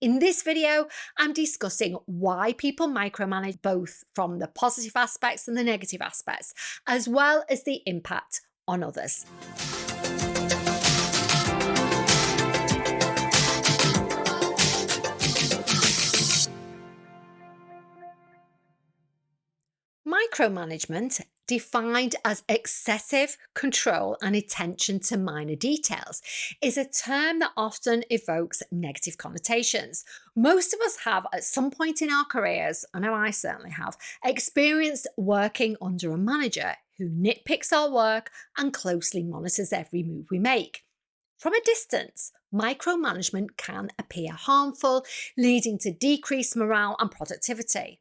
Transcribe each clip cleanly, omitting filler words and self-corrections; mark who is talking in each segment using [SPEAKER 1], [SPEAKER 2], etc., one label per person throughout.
[SPEAKER 1] In this video, I'm discussing why people micromanage, both from the positive aspects and the negative aspects, as well as the impact on others. Micromanagement, defined as excessive control and attention to minor details, is a term that often evokes negative connotations. Most of us have, at some point in our careers, I know I certainly have, experienced working under a manager who nitpicks our work and closely monitors every move we make. From a distance, micromanagement can appear harmful, leading to decreased morale and productivity.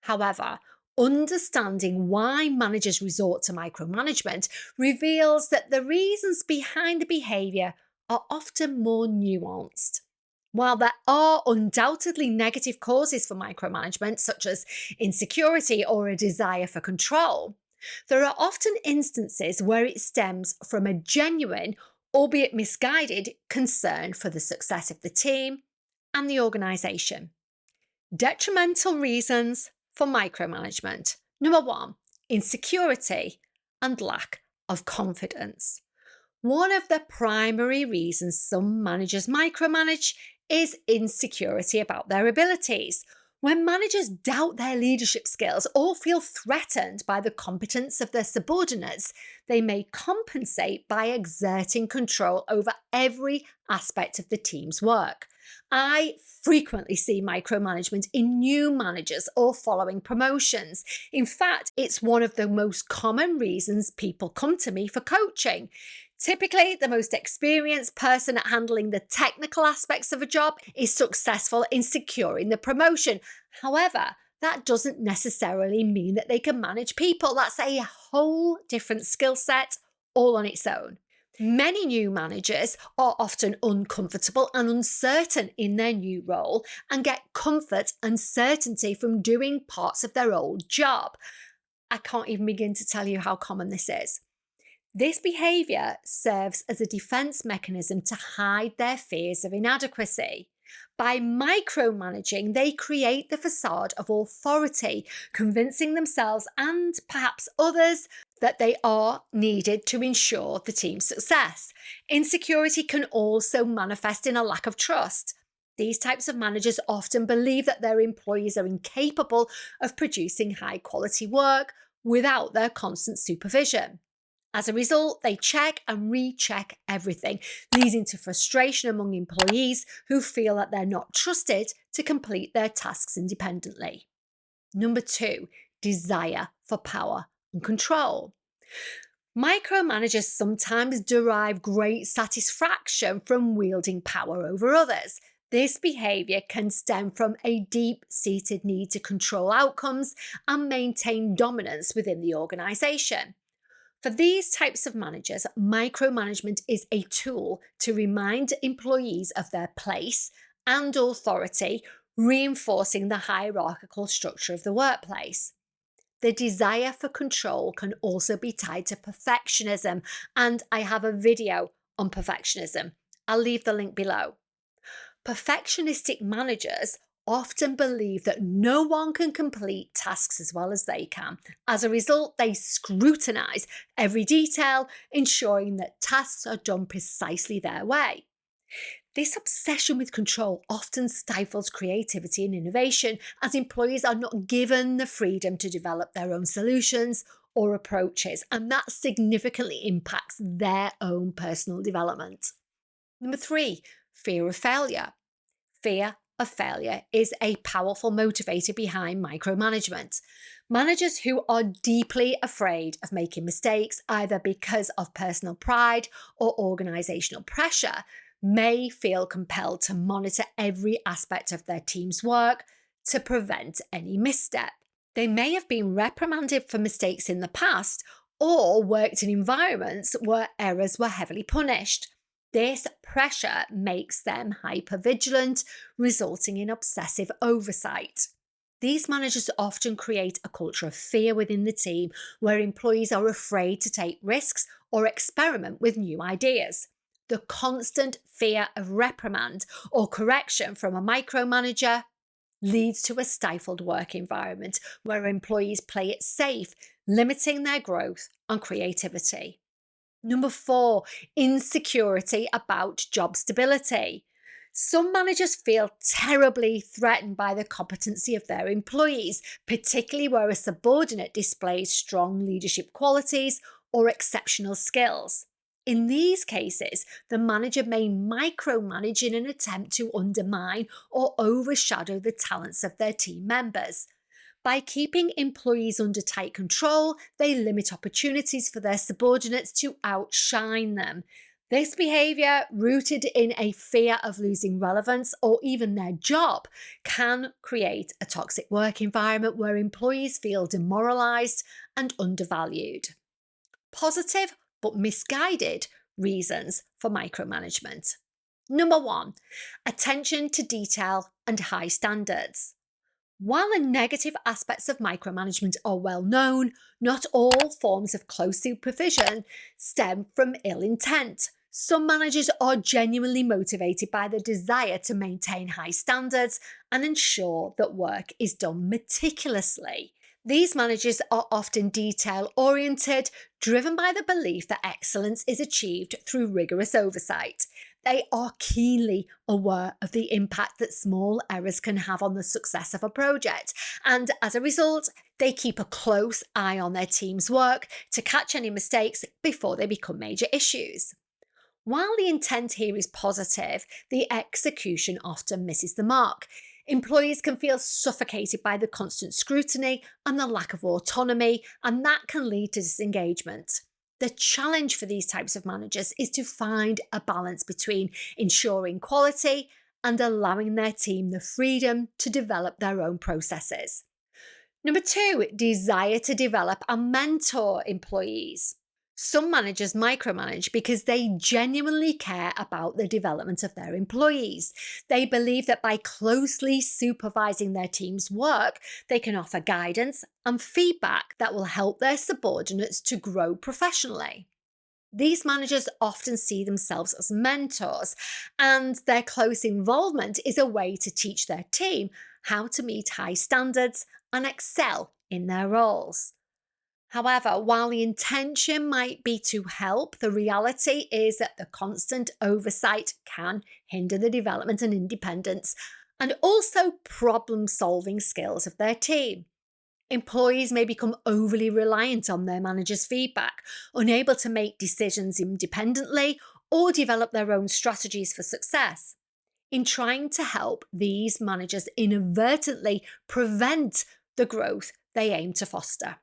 [SPEAKER 1] However, understanding why managers resort to micromanagement reveals that the reasons behind the behaviour are often more nuanced. While there are undoubtedly negative causes for micromanagement, such as insecurity or a desire for control, there are often instances where it stems from a genuine, albeit misguided, concern for the success of the team and the organisation. Detrimental reasons for micromanagement. Number 1, insecurity and lack of confidence. One of the primary reasons some managers micromanage is insecurity about their abilities. When managers doubt their leadership skills or feel threatened by the competence of their subordinates, they may compensate by exerting control over every aspect of the team's work. I frequently see micromanagement in new managers or following promotions. In fact, it's one of the most common reasons people come to me for coaching. Typically, the most experienced person at handling the technical aspects of a job is successful in securing the promotion. However, that doesn't necessarily mean that they can manage people. That's a whole different skill set all on its own. Many new managers are often uncomfortable and uncertain in their new role and get comfort and certainty from doing parts of their old job. I can't even begin to tell you how common this is. This behaviour serves as a defence mechanism to hide their fears of inadequacy. By micromanaging, they create the facade of authority, convincing themselves and perhaps others that they are needed to ensure the team's success. Insecurity can also manifest in a lack of trust. These types of managers often believe that their employees are incapable of producing high-quality work without their constant supervision. As a result, they check and recheck everything, leading to frustration among employees who feel that they're not trusted to complete their tasks independently. Number 2, desire for power and control. Micromanagers sometimes derive great satisfaction from wielding power over others. This behaviour can stem from a deep-seated need to control outcomes and maintain dominance within the organisation. For these types of managers, micromanagement is a tool to remind employees of their place and authority, reinforcing the hierarchical structure of the workplace. The desire for control can also be tied to perfectionism, and I have a video on perfectionism. I'll leave the link below. Perfectionistic managers often believe that no one can complete tasks as well as they can. As a result, they scrutinise every detail, ensuring that tasks are done precisely their way. This obsession with control often stifles creativity and innovation, as employees are not given the freedom to develop their own solutions or approaches, and that significantly impacts their own personal development. Number 3, fear of failure. Fear of failure is a powerful motivator behind micromanagement. Managers who are deeply afraid of making mistakes, either because of personal pride or organisational pressure, may feel compelled to monitor every aspect of their team's work to prevent any misstep. They may have been reprimanded for mistakes in the past or worked in environments where errors were heavily punished. This pressure makes them hypervigilant, resulting in obsessive oversight. These managers often create a culture of fear within the team, where employees are afraid to take risks or experiment with new ideas. The constant fear of reprimand or correction from a micromanager leads to a stifled work environment where employees play it safe, limiting their growth and creativity. Number 4, insecurity about job stability. Some managers feel terribly threatened by the competency of their employees, particularly where a subordinate displays strong leadership qualities or exceptional skills. In these cases, the manager may micromanage in an attempt to undermine or overshadow the talents of their team members. By keeping employees under tight control, they limit opportunities for their subordinates to outshine them. This behaviour, rooted in a fear of losing relevance or even their job, can create a toxic work environment where employees feel demoralised and undervalued. Positive but misguided reasons for micromanagement. Number 1, attention to detail and high standards. While the negative aspects of micromanagement are well known, not all forms of close supervision stem from ill intent. Some managers are genuinely motivated by the desire to maintain high standards and ensure that work is done meticulously. These managers are often detail-oriented, driven by the belief that excellence is achieved through rigorous oversight. They are keenly aware of the impact that small errors can have on the success of a project, and as a result, they keep a close eye on their team's work to catch any mistakes before they become major issues. While the intent here is positive, the execution often misses the mark. Employees can feel suffocated by the constant scrutiny and the lack of autonomy, and that can lead to disengagement. The challenge for these types of managers is to find a balance between ensuring quality and allowing their team the freedom to develop their own processes. Number 2, desire to develop and mentor employees. Some managers micromanage because they genuinely care about the development of their employees. They believe that by closely supervising their team's work, they can offer guidance and feedback that will help their subordinates to grow professionally. These managers often see themselves as mentors, and their close involvement is a way to teach their team how to meet high standards and excel in their roles. However, while the intention might be to help, the reality is that the constant oversight can hinder the development and independence and also problem-solving skills of their team. Employees may become overly reliant on their manager's feedback, unable to make decisions independently or develop their own strategies for success. In trying to help, these managers inadvertently prevent the growth they aim to foster.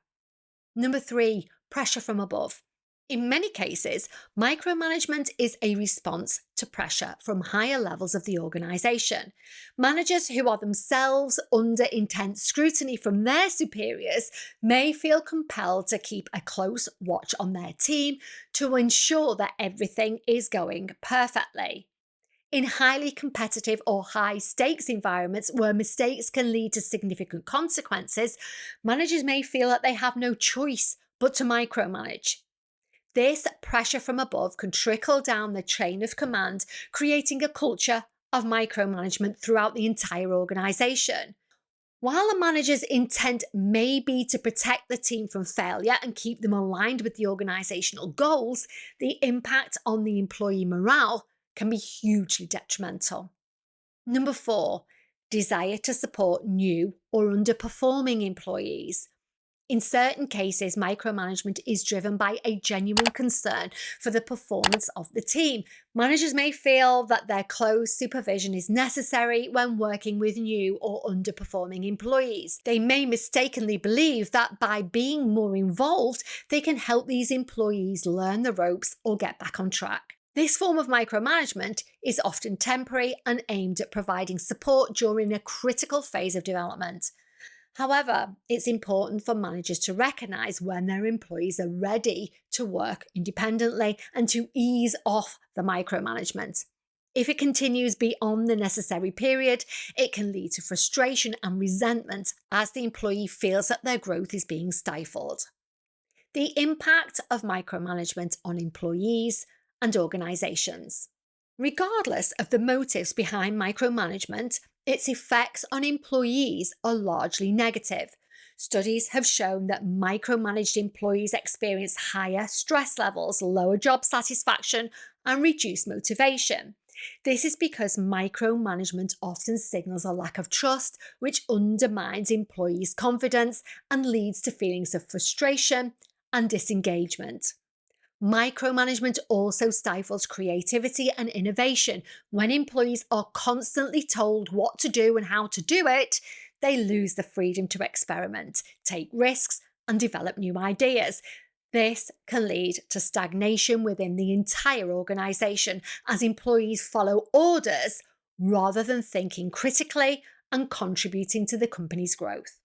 [SPEAKER 1] Number 3, pressure from above. In many cases, micromanagement is a response to pressure from higher levels of the organisation. Managers who are themselves under intense scrutiny from their superiors may feel compelled to keep a close watch on their team to ensure that everything is going perfectly. In highly competitive or high-stakes environments where mistakes can lead to significant consequences, managers may feel that they have no choice but to micromanage. This pressure from above can trickle down the chain of command, creating a culture of micromanagement throughout the entire organisation. While a manager's intent may be to protect the team from failure and keep them aligned with the organisational goals, the impact on the employee morale can be hugely detrimental. Number 4, desire to support new or underperforming employees. In certain cases, micromanagement is driven by a genuine concern for the performance of the team. Managers may feel that their close supervision is necessary when working with new or underperforming employees. They may mistakenly believe that by being more involved, they can help these employees learn the ropes or get back on track. This form of micromanagement is often temporary and aimed at providing support during a critical phase of development. However, it's important for managers to recognise when their employees are ready to work independently and to ease off the micromanagement. If it continues beyond the necessary period, it can lead to frustration and resentment as the employee feels that their growth is being stifled. The impact of micromanagement on employees and organisations. Regardless of the motives behind micromanagement, its effects on employees are largely negative. Studies have shown that micromanaged employees experience higher stress levels, lower job satisfaction, and reduced motivation. This is because micromanagement often signals a lack of trust, which undermines employees' confidence and leads to feelings of frustration and disengagement. Micromanagement also stifles creativity and innovation. When employees are constantly told what to do and how to do it, they lose the freedom to experiment, take risks, and develop new ideas. This can lead to stagnation within the entire organisation as employees follow orders rather than thinking critically and contributing to the company's growth.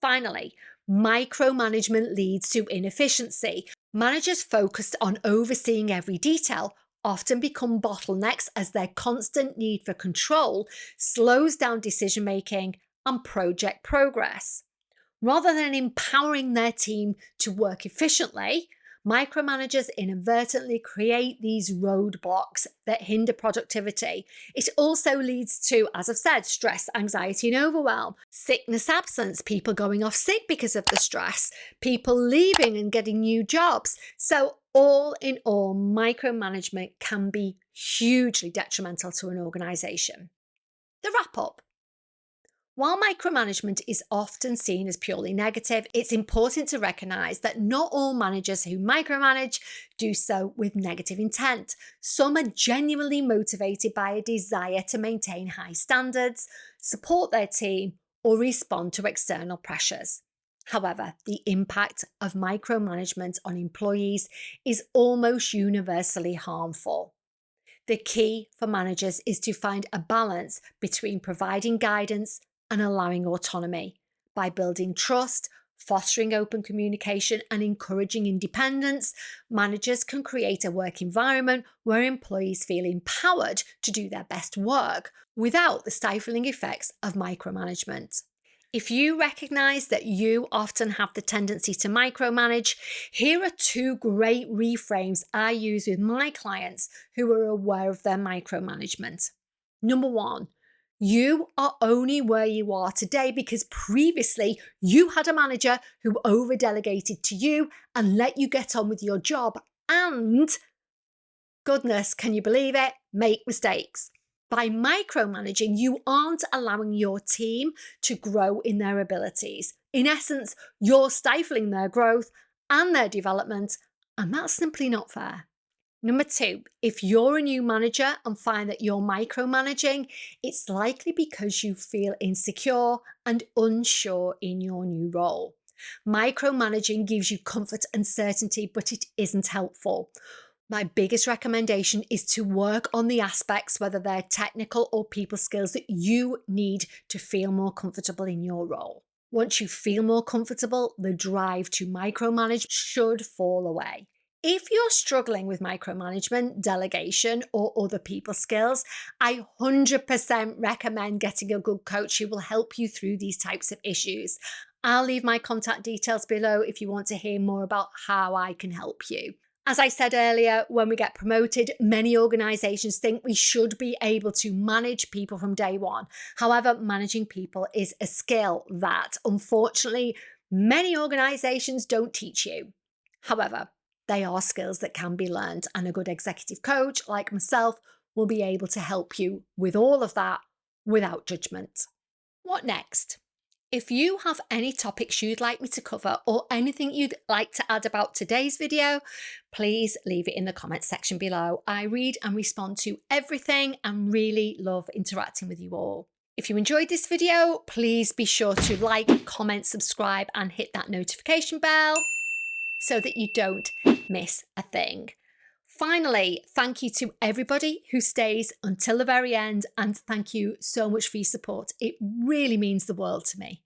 [SPEAKER 1] Finally, micromanagement leads to inefficiency. Managers focused on overseeing every detail often become bottlenecks as their constant need for control slows down decision making and project progress. Rather than empowering their team to work efficiently, micromanagers inadvertently create these roadblocks that hinder productivity. It also leads to, as I've said, stress, anxiety, and overwhelm, sickness absence, people going off sick because of the stress, people leaving and getting new jobs. So, all in all, micromanagement can be hugely detrimental to an organisation. The wrap up. While micromanagement is often seen as purely negative, it's important to recognise that not all managers who micromanage do so with negative intent. Some are genuinely motivated by a desire to maintain high standards, support their team, or respond to external pressures. However, the impact of micromanagement on employees is almost universally harmful. The key for managers is to find a balance between providing guidance and allowing autonomy. By building trust, fostering open communication, and encouraging independence, managers can create a work environment where employees feel empowered to do their best work without the stifling effects of micromanagement. If you recognise that you often have the tendency to micromanage, here are 2 great reframes I use with my clients who are aware of their micromanagement. Number 1, you are only where you are today because previously you had a manager who over-delegated to you and let you get on with your job and, goodness, can you believe it, make mistakes. By micromanaging, you aren't allowing your team to grow in their abilities. In essence, you're stifling their growth and their development, and that's simply not fair. Number 2, if you're a new manager and find that you're micromanaging, it's likely because you feel insecure and unsure in your new role. Micromanaging gives you comfort and certainty, but it isn't helpful. My biggest recommendation is to work on the aspects, whether they're technical or people skills, that you need to feel more comfortable in your role. Once you feel more comfortable, the drive to micromanage should fall away. If you're struggling with micromanagement, delegation, or other people skills, I 100% recommend getting a good coach who will help you through these types of issues. I'll leave my contact details below if you want to hear more about how I can help you. As I said earlier, when we get promoted, many organisations think we should be able to manage people from day one. However, managing people is a skill that, unfortunately, many organisations don't teach you. However, they are skills that can be learned, and a good executive coach like myself will be able to help you with all of that without judgment. What next? If you have any topics you'd like me to cover or anything you'd like to add about today's video, please leave it in the comments section below. I read and respond to everything and really love interacting with you all. If you enjoyed this video, please be sure to like, comment, subscribe, and hit that notification bell so that you don't miss a thing. Finally, thank you to everybody who stays until the very end, and thank you so much for your support. It really means the world to me.